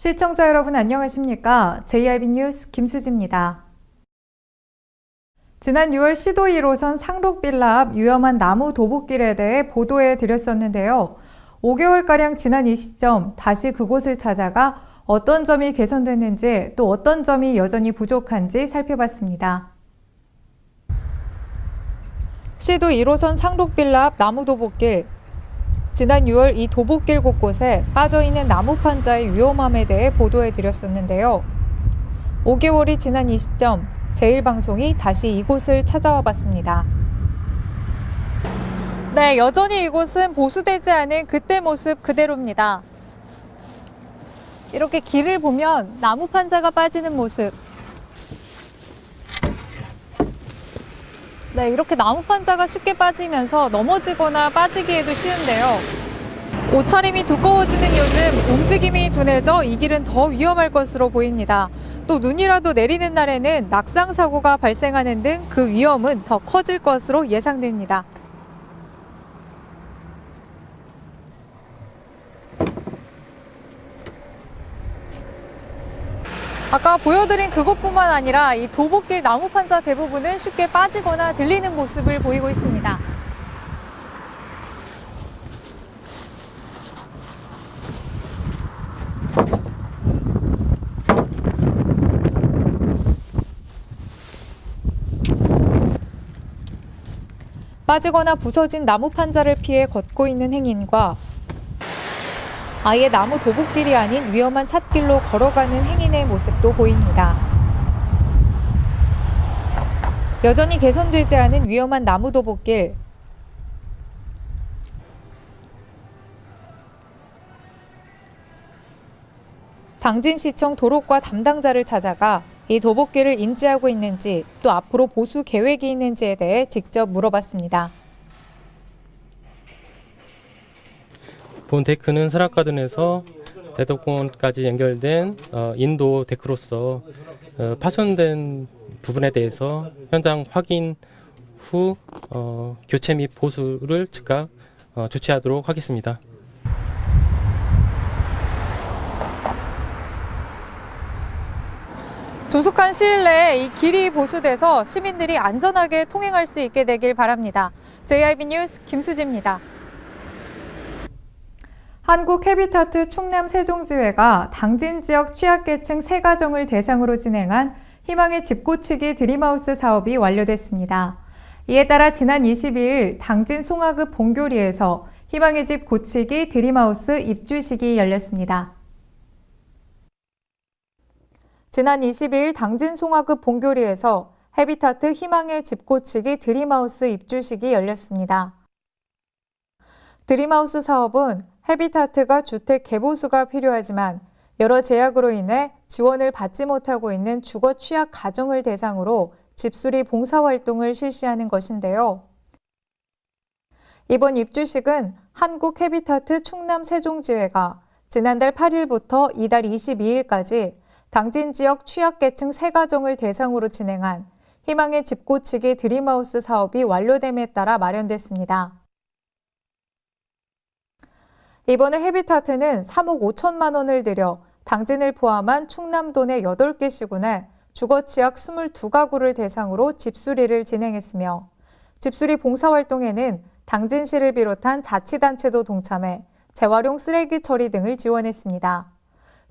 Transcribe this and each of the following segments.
시청자 여러분 안녕하십니까? JIB 뉴스 김수지입니다. 지난 6월 시도 1호선 상록빌라 앞 위험한 나무 도보길에 대해 보도해 드렸었는데요. 5개월가량 지난 이 시점 다시 그곳을 찾아가 어떤 점이 개선됐는지 또 어떤 점이 여전히 부족한지 살펴봤습니다. 시도 1호선 상록빌라 앞 나무 도보길. 지난 6월 이 도보길 곳곳에 빠져있는 나무 판자의 위험함에 대해 보도해드렸었는데요. 5개월이 지난 이 시점 제1방송이 다시 이곳을 찾아와 봤습니다. 네, 여전히 이곳은 보수되지 않은 그때 모습 그대로입니다. 이렇게 길을 보면 나무 판자가 빠지는 모습. 네, 이렇게 나무 판자가 쉽게 빠지면서 넘어지거나 빠지기에도 쉬운데요. 옷차림이 두꺼워지는 요즘 움직임이 둔해져 이 길은 더 위험할 것으로 보입니다. 또 눈이라도 내리는 날에는 낙상사고가 발생하는 등 그 위험은 더 커질 것으로 예상됩니다. 아까 보여드린 그곳뿐만 아니라 이 도보길 나무 판자 대부분은 쉽게 빠지거나 들리는 모습을 보이고 있습니다. 빠지거나 부서진 나무 판자를 피해 걷고 있는 행인과 아예 나무 도보길이 아닌 위험한 찻길로 걸어가는 행인의 모습도 보입니다. 여전히 개선되지 않은 위험한 나무 도보길. 당진시청 도로과 담당자를 찾아가 이 도보길을 인지하고 있는지 또 앞으로 보수 계획이 있는지에 대해 직접 물어봤습니다. 본 데크는 설악가든에서 대덕공원까지 연결된 인도 데크로서 파손된 부분에 대해서 현장 확인 후 교체 및 보수를 즉각 조치하도록 하겠습니다. 조속한 시일 내에 이 길이 보수돼서 시민들이 안전하게 통행할 수 있게 되길 바랍니다. JIB 뉴스 김수지입니다. 한국 해비타트 충남 세종지회가 당진 지역 취약계층 3가정을 대상으로 진행한 희망의 집 고치기 드림하우스 사업이 완료됐습니다. 이에 따라 지난 22일 당진 송화읍 봉교리에서 희망의 집 고치기 드림하우스 입주식이 열렸습니다. 지난 22일 당진 송화읍 봉교리에서 해비타트 희망의 집 고치기 드림하우스 입주식이 열렸습니다. 드림하우스 사업은 해비타트가 주택 개보수가 필요하지만 여러 제약으로 인해 지원을 받지 못하고 있는 주거 취약 가정을 대상으로 집수리 봉사활동을 실시하는 것인데요. 이번 입주식은 한국 해비타트 충남 세종지회가 지난달 8일부터 이달 22일까지 당진 지역 취약계층 3가정을 대상으로 진행한 희망의 집 고치기 드림하우스 사업이 완료됨에 따라 마련됐습니다. 이번에 해비타트는 3억 5천만 원을 들여 당진을 포함한 충남도 내 8개 시군에 주거취약 22가구를 대상으로 집수리를 진행했으며 집수리 봉사활동에는 당진시를 비롯한 자치단체도 동참해 재활용 쓰레기 처리 등을 지원했습니다.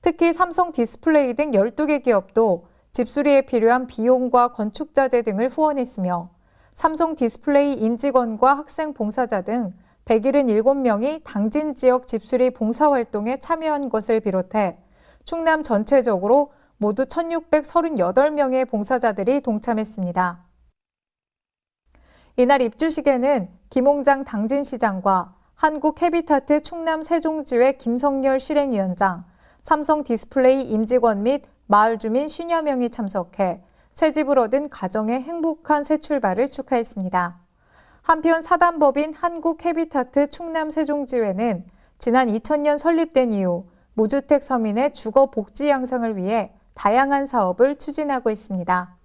특히 삼성 디스플레이 등 12개 기업도 집수리에 필요한 비용과 건축자재 등을 후원했으며 삼성 디스플레이 임직원과 학생 봉사자 등 177명이 당진 지역 집수리 봉사활동에 참여한 것을 비롯해 충남 전체적으로 모두 1,638명의 봉사자들이 동참했습니다. 이날 입주식에는 김홍장 당진시장과 한국 해비타트 충남 세종지회 김성열 실행위원장, 삼성 디스플레이 임직원 및 마을 주민 50여 명이 참석해 새 집을 얻은 가정의 행복한 새 출발을 축하했습니다. 한편 사단법인 한국 해비타트 충남 세종지회는 지난 2000년 설립된 이후 무주택 서민의 주거 복지 향상을 위해 다양한 사업을 추진하고 있습니다.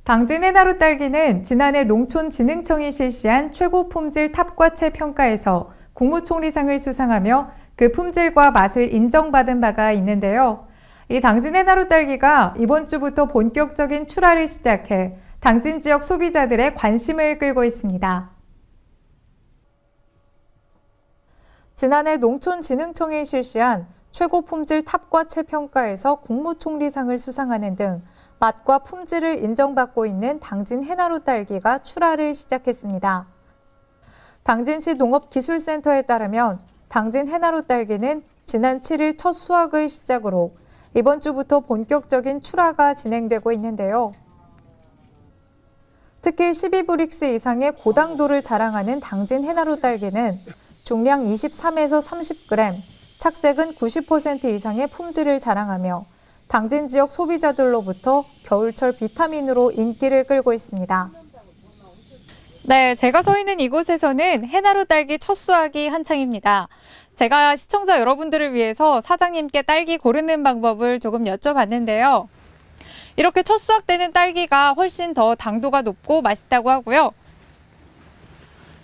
당진의 나루 딸기는 지난해 농촌진흥청이 실시한 최고 품질 탑과채 평가에서 국무총리상을 수상하며 그 품질과 맛을 인정받은 바가 있는데요. 이 당진 해나루 딸기가 이번 주부터 본격적인 출하를 시작해 당진 지역 소비자들의 관심을 끌고 있습니다. 지난해 농촌진흥청이 실시한 최고 품질 탑과체 평가에서 국무총리상을 수상하는 등 맛과 품질을 인정받고 있는 당진 해나루 딸기가 출하를 시작했습니다. 당진시 농업기술센터에 따르면 당진 해나루 딸기는 지난 7일 첫 수확을 시작으로 이번 주부터 본격적인 출하가 진행되고 있는데요. 특히 12브릭스 이상의 고당도를 자랑하는 당진 해나루 딸기는 중량 23에서 30g, 착색은 90% 이상의 품질을 자랑하며 당진 지역 소비자들로부터 겨울철 비타민으로 인기를 끌고 있습니다. 네, 제가 서 있는 이곳에서는 해나루 딸기 첫 수확이 한창입니다. 제가 시청자 여러분들을 위해서 사장님께 딸기 고르는 방법을 조금 여쭤봤는데요. 이렇게 첫 수확되는 딸기가 훨씬 더 당도가 높고 맛있다고 하고요.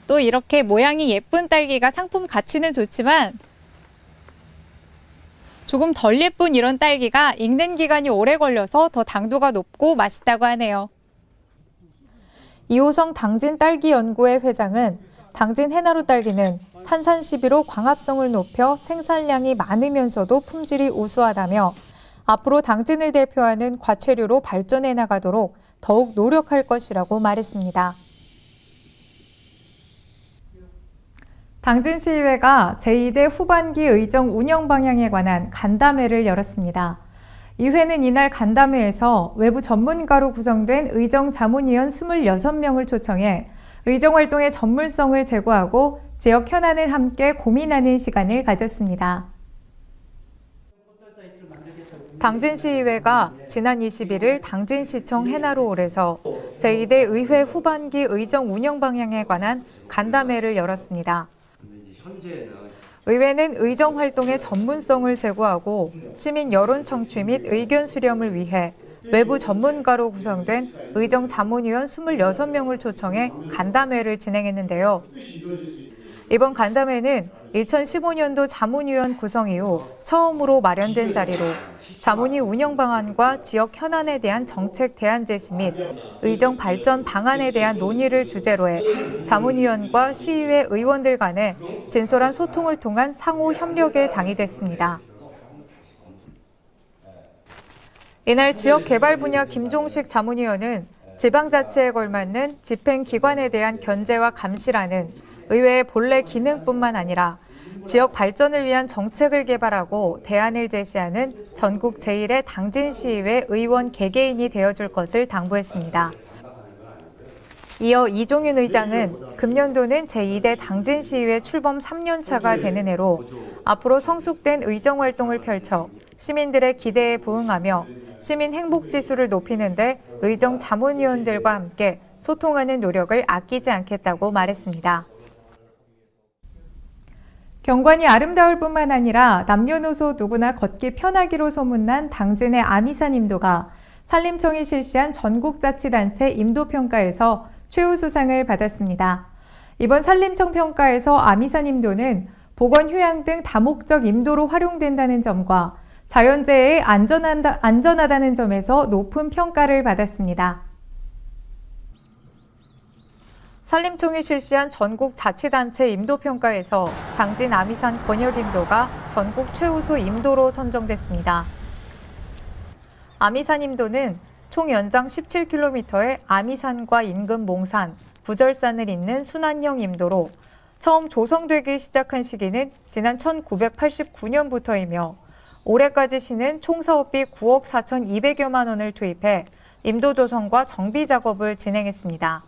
또 이렇게 모양이 예쁜 딸기가 상품 가치는 좋지만 조금 덜 예쁜 이런 딸기가 익는 기간이 오래 걸려서 더 당도가 높고 맛있다고 하네요. 이호성 당진 딸기 연구회 회장은 당진 해나루 딸기는 탄산 시비로 광합성을 높여 생산량이 많으면서도 품질이 우수하다며 앞으로 당진을 대표하는 과체류로 발전해 나가도록 더욱 노력할 것이라고 말했습니다. 당진시의회가 제2대 후반기 의정 운영 방향에 관한 간담회를 열었습니다. 이 회는 이날 간담회에서 외부 전문가로 구성된 의정 자문위원 26명을 초청해 의정활동의 전문성을 제고하고 지역 현안을 함께 고민하는 시간을 가졌습니다. 당진시의회가 지난 21일 당진시청 해나루홀에서 제2대 의회 후반기 의정 운영 방향에 관한 간담회를 열었습니다. 의회는 의정 활동의 전문성을 제고하고 시민 여론 청취 및 의견 수렴을 위해 외부 전문가로 구성된 의정 자문위원 26명을 초청해 간담회를 진행했는데요. 이번 간담회는 2015년도 자문위원 구성 이후 처음으로 마련된 자리로 자문위 운영 방안과 지역 현안에 대한 정책 대안 제시 및 의정 발전 방안에 대한 논의를 주제로 해 자문위원과 시의회 의원들 간의 진솔한 소통을 통한 상호 협력의 장이 됐습니다. 이날 지역개발 분야 김종식 자문위원은 지방자치에 걸맞는 집행기관에 대한 견제와 감시라는 의회의 본래 기능뿐만 아니라 지역 발전을 위한 정책을 개발하고 대안을 제시하는 전국 제1의 당진시의회 의원 개개인이 되어줄 것을 당부했습니다. 이어 이종윤 의장은 금년도는 제2대 당진시의회 출범 3년차가 되는 해로 앞으로 성숙된 의정활동을 펼쳐 시민들의 기대에 부응하며 시민 행복지수를 높이는 데 의정 자문위원들과 함께 소통하는 노력을 아끼지 않겠다고 말했습니다. 경관이 아름다울 뿐만 아니라 남녀노소 누구나 걷기 편하기로 소문난 당진의 아미산 임도가 산림청이 실시한 전국자치단체 임도평가에서 최우수상을 받았습니다. 이번 산림청 평가에서 아미산 임도는 보건 휴양 등 다목적 임도로 활용된다는 점과 자연재해에 안전하다는 점에서 높은 평가를 받았습니다. 산림청이 실시한 전국자치단체 임도평가에서 당진 아미산 권역임도가 전국 최우수 임도로 선정됐습니다. 아미산 임도는 총 연장 17km의 아미산과 인근 몽산, 구절산을 잇는 순환형 임도로 처음 조성되기 시작한 시기는 지난 1989년부터이며 올해까지 시는 총 사업비 9억 4,200여만 원을 투입해 임도 조성과 정비 작업을 진행했습니다.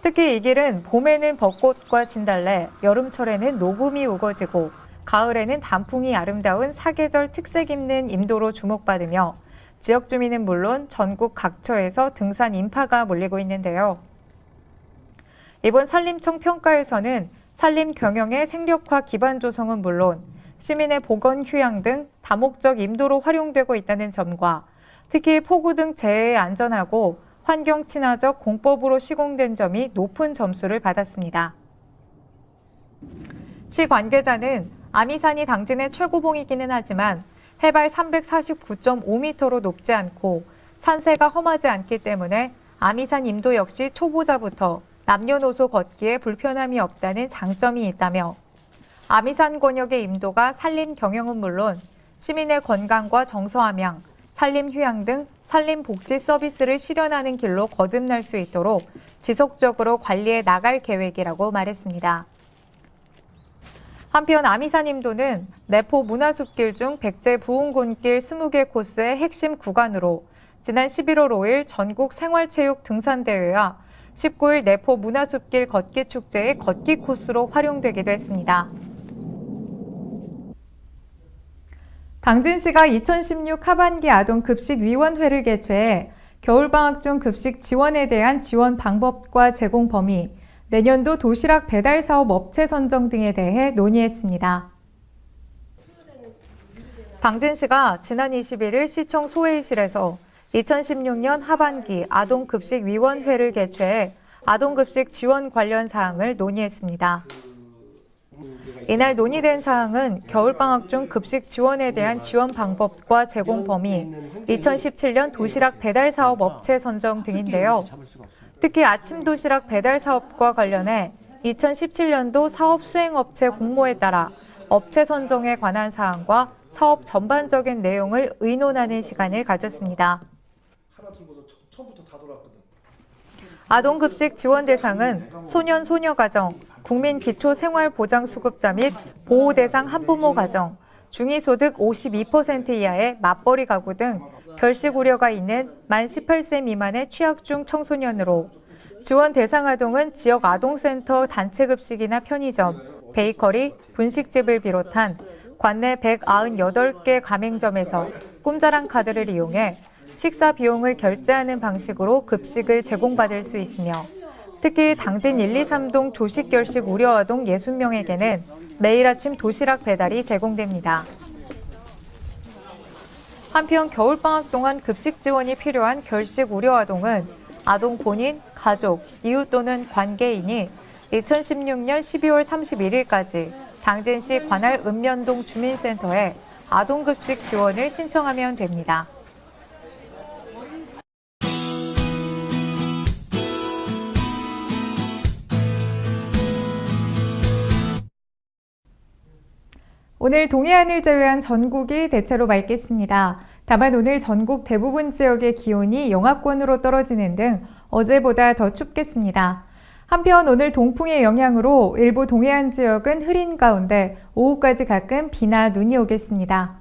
특히 이 길은 봄에는 벚꽃과 진달래, 여름철에는 녹음이 우거지고 가을에는 단풍이 아름다운 사계절 특색 있는 임도로 주목받으며 지역 주민은 물론 전국 각처에서 등산 인파가 몰리고 있는데요. 이번 산림청 평가에서는 산림 경영의 생력화 기반 조성은 물론 시민의 보건 휴양 등 다목적 임도로 활용되고 있다는 점과 특히 폭우 등 재해에 안전하고 환경 친화적 공법으로 시공된 점이 높은 점수를 받았습니다. 시 관계자는 아미산이 당진의 최고봉이기는 하지만 해발 349.5m로 높지 않고 산세가 험하지 않기 때문에 아미산 임도 역시 초보자부터 남녀노소 걷기에 불편함이 없다는 장점이 있다며 아미산 권역의 임도가 산림 경영은 물론 시민의 건강과 정서 함양, 산림 휴양 등 산림 복지 서비스를 실현하는 길로 거듭날 수 있도록 지속적으로 관리해 나갈 계획이라고 말했습니다. 한편 아미산 임도는 내포 문화숲길 중 백제 부흥군길 20개 코스의 핵심 구간으로 지난 11월 5일 전국 생활체육 등산대회와 19일 내포 문화숲길 걷기 축제의 걷기 코스로 활용되기도 했습니다. 당진시가 2016 하반기 아동급식위원회를 개최해 겨울방학 중 급식 지원에 대한 지원 방법과 제공 범위, 내년도 도시락 배달 사업 업체 선정 등에 대해 논의했습니다. 당진시가 지난 21일 시청 소회의실에서 2016년 하반기 아동급식위원회를 개최해 아동급식 지원 관련 사항을 논의했습니다. 이날 논의된 사항은 겨울방학 중 급식 지원에 대한 지원 방법과 제공 범위, 2017년 도시락 배달 사업 업체 선정 등인데요. 특히 아침 도시락 배달 사업과 관련해 2017년도 사업 수행업체 공모에 따라 업체 선정에 관한 사항과 사업 전반적인 내용을 의논하는 시간을 가졌습니다. 아동급식 지원 대상은 소년, 소녀가정, 국민기초생활보장수급자 및 보호대상 한부모 가정, 중위소득 52% 이하의 맞벌이 가구 등 결식 우려가 있는 만 18세 미만의 취약중 청소년으로 지원 대상 아동은 지역 아동센터 단체급식이나 편의점, 베이커리, 분식집을 비롯한 관내 198개 가맹점에서 꿈자랑 카드를 이용해 식사 비용을 결제하는 방식으로 급식을 제공받을 수 있으며 특히 당진 1, 2, 3동 조식 결식 우려 아동 60명에게는 매일 아침 도시락 배달이 제공됩니다. 한편 겨울방학 동안 급식 지원이 필요한 결식 우려 아동은 아동 본인, 가족, 이웃 또는 관계인이 2016년 12월 31일까지 당진시 관할 읍면동 주민센터에 아동급식 지원을 신청하면 됩니다. 오늘 동해안을 제외한 전국이 대체로 맑겠습니다. 다만 오늘 전국 대부분 지역의 기온이 영하권으로 떨어지는 등 어제보다 더 춥겠습니다. 한편 오늘 동풍의 영향으로 일부 동해안 지역은 흐린 가운데 오후까지 가끔 비나 눈이 오겠습니다.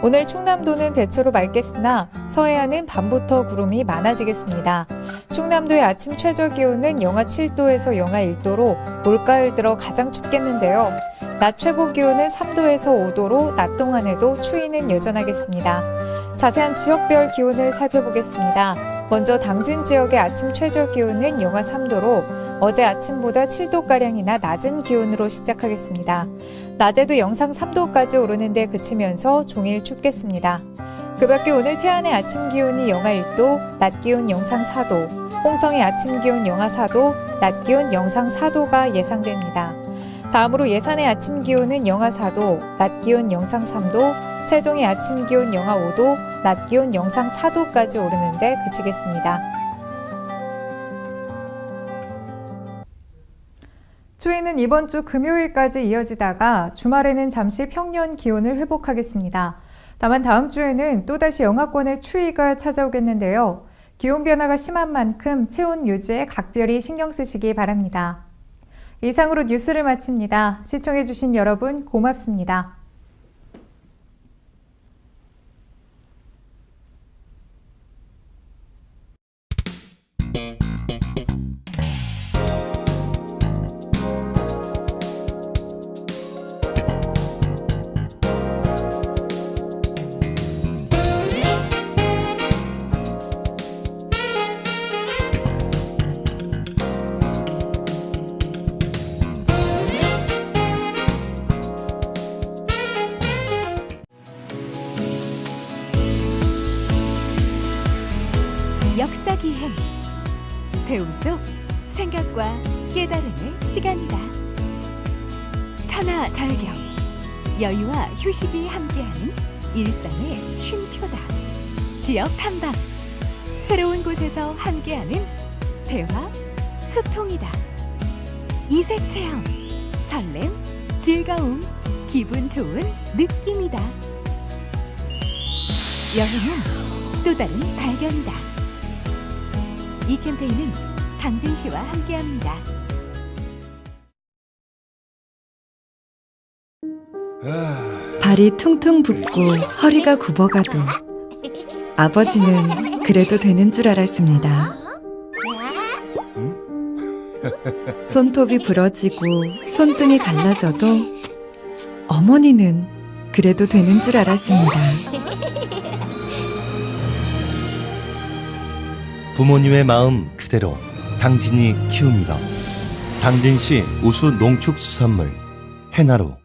오늘 충남도는 대체로 맑겠으나 서해안은 밤부터 구름이 많아지겠습니다. 충남도의 아침 최저 기온은 영하 7도에서 영하 1도로 올가을 들어 가장 춥겠는데요. 낮 최고 기온은 3도에서 5도로 낮 동안에도 추위는 여전하겠습니다. 자세한 지역별 기온을 살펴보겠습니다. 먼저 당진 지역의 아침 최저 기온은 영하 3도로 어제 아침보다 7도가량이나 낮은 기온으로 시작하겠습니다. 낮에도 영상 3도까지 오르는데 그치면서 종일 춥겠습니다. 그 밖에 오늘 태안의 아침 기온이 영하 1도, 낮 기온 영상 4도, 홍성의 아침 기온 영하 4도, 낮 기온 영상 4도가 예상됩니다. 다음으로 예산의 아침 기온은 영하 4도, 낮 기온 영상 3도, 세종의 아침 기온 영하 5도, 낮 기온 영상 4도까지 오르는데 그치겠습니다. 추위는 이번 주 금요일까지 이어지다가 주말에는 잠시 평년 기온을 회복하겠습니다. 다만 다음 주에는 또다시 영하권의 추위가 찾아오겠는데요. 기온 변화가 심한 만큼 체온 유지에 각별히 신경 쓰시기 바랍니다. 이상으로 뉴스를 마칩니다. 시청해주신 여러분 고맙습니다. 역사 기행 배움 속 생각과 깨달음의 시간이다. 천하절경, 여유와 휴식이 함께하는 일상의 쉼표다. 지역 탐방, 새로운 곳에서 함께하는 대화, 소통이다. 이색 체험, 설렘, 즐거움, 기분 좋은 느낌이다. 여행은 또 다른 발견이다. 이 캠페인은 당진시와 함께합니다. 발이 퉁퉁 붓고 허리가 굽어가도 아버지는 그래도 되는 줄 알았습니다. 손톱이 부러지고 손등이 갈라져도 어머니는 그래도 되는 줄 알았습니다. 부모님의 마음 그대로 당진이 키웁니다. 당진시 우수 농축수산물 해나루